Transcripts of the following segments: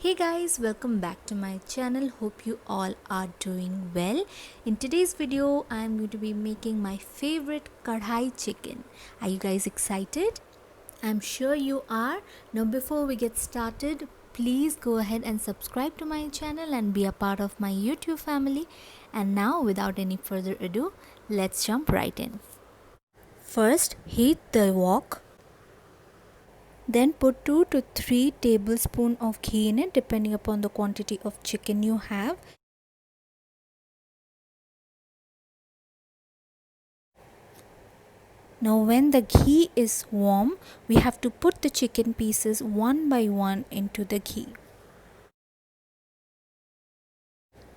Hey guys, welcome back to my channel. Hope you all are doing well. In today's video, I'm going to be making my favorite Kadai chicken. Are you guys excited? I'm sure you are. Now before we get started, please go ahead and subscribe to my channel and be a part of my YouTube family. And now without any further ado, let's jump right in. First, heat the wok. Then put 2 to 3 tablespoons of ghee in it depending upon the quantity of chicken you have. Now when the ghee is warm, we have to put the chicken pieces one by one into the ghee.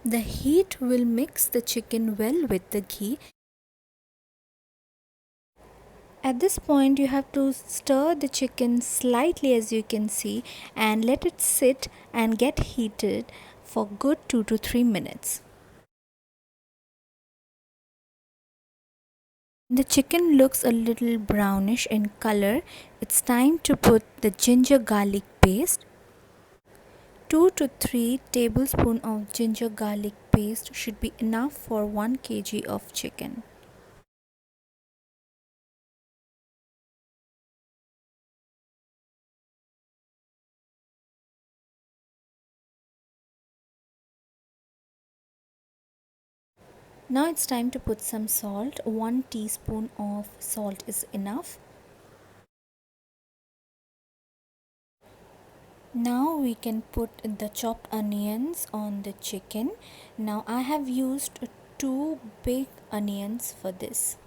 The heat will mix the chicken well with the ghee. At this point you have to stir the chicken slightly, as you can see, and let it sit and get heated for good 2 to 3 minutes. The chicken looks a little brownish in color. It's time to put the ginger garlic paste. 2 to 3 tablespoons of ginger garlic paste should be enough for 1 kg of chicken. Now it's time to put some salt. 1 teaspoon of salt is enough. Now we can put the chopped onions on the chicken. Now I have used 2 big onions for this.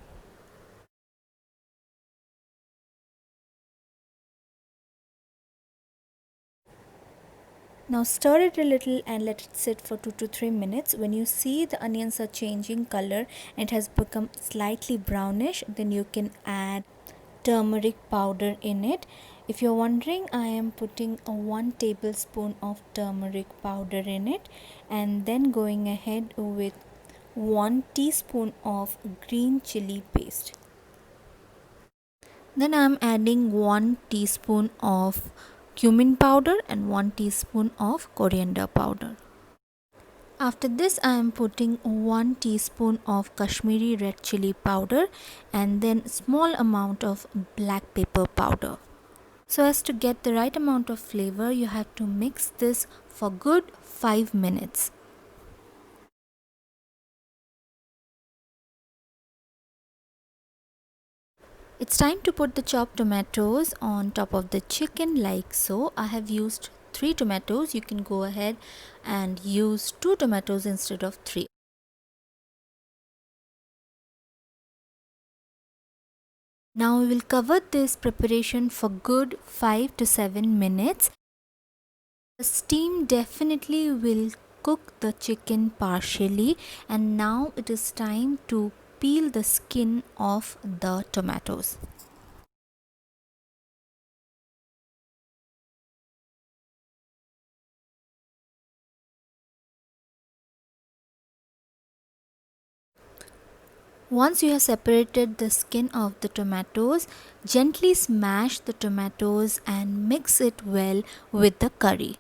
Now stir it a little and let it sit for 2 to 3 minutes. When you see the onions are changing color and it has become slightly brownish, then you can add turmeric powder in it. If you're wondering, I am putting a 1 tablespoon of turmeric powder in it, and then going ahead with 1 teaspoon of green chili paste. Then I am adding 1 teaspoon of cumin powder and 1 teaspoon of coriander powder. After this I am putting 1 teaspoon of Kashmiri red chili powder and then small amount of black pepper powder. So as to get the right amount of flavor, you have to mix this for good 5 minutes. It's time to put the chopped tomatoes on top of the chicken like so. I have used 3 tomatoes. You can go ahead and use 2 tomatoes instead of 3. Now we will cover this preparation for good 5 to 7 minutes. The steam definitely will cook the chicken partially, and now it is time to peel the skin off the tomatoes. Once you have separated the skin of the tomatoes, gently smash the tomatoes and mix it well with the curry.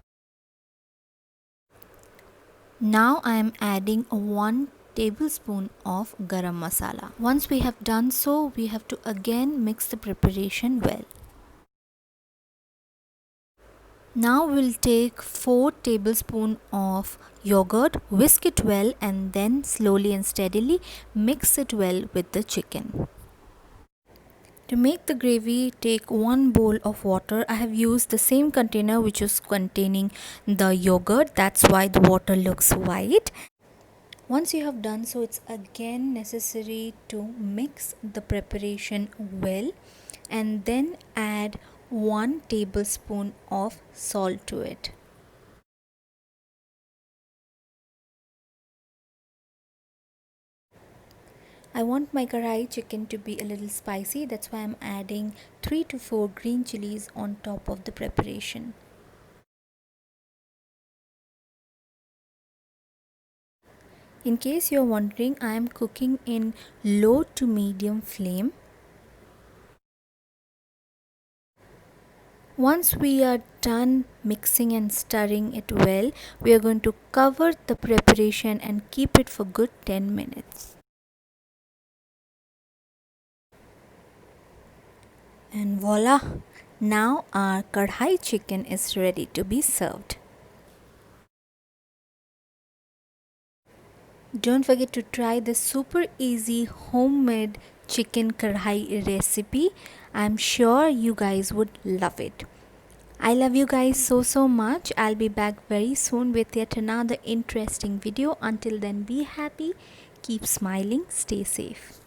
Now I am adding 1 tablespoon of garam masala. Once we have done so, we have to again mix the preparation well. Now we'll take 4 tablespoons of yogurt, whisk it well, and then slowly and steadily mix it well with the chicken. To make the gravy, take 1 bowl of water. I have used the same container which is containing the yogurt. That's why the water looks white. Once you have done so, it's again necessary to mix the preparation well and then add 1 tablespoon of salt to it. I want my Kadai chicken to be a little spicy. That's why I'm adding 3 to 4 green chilies on top of the preparation. In case you're wondering, I am cooking in low to medium flame. Once we are done mixing and stirring it well, we are going to cover the preparation and keep it for good 10 minutes. And voila! Now our kadhai chicken is ready to be served. Don't forget to try the super easy homemade chicken kadhai recipe. I'm sure you guys would love it. I love you guys so much. I'll be back very soon with yet another interesting video. Until then, be happy, keep smiling, stay safe.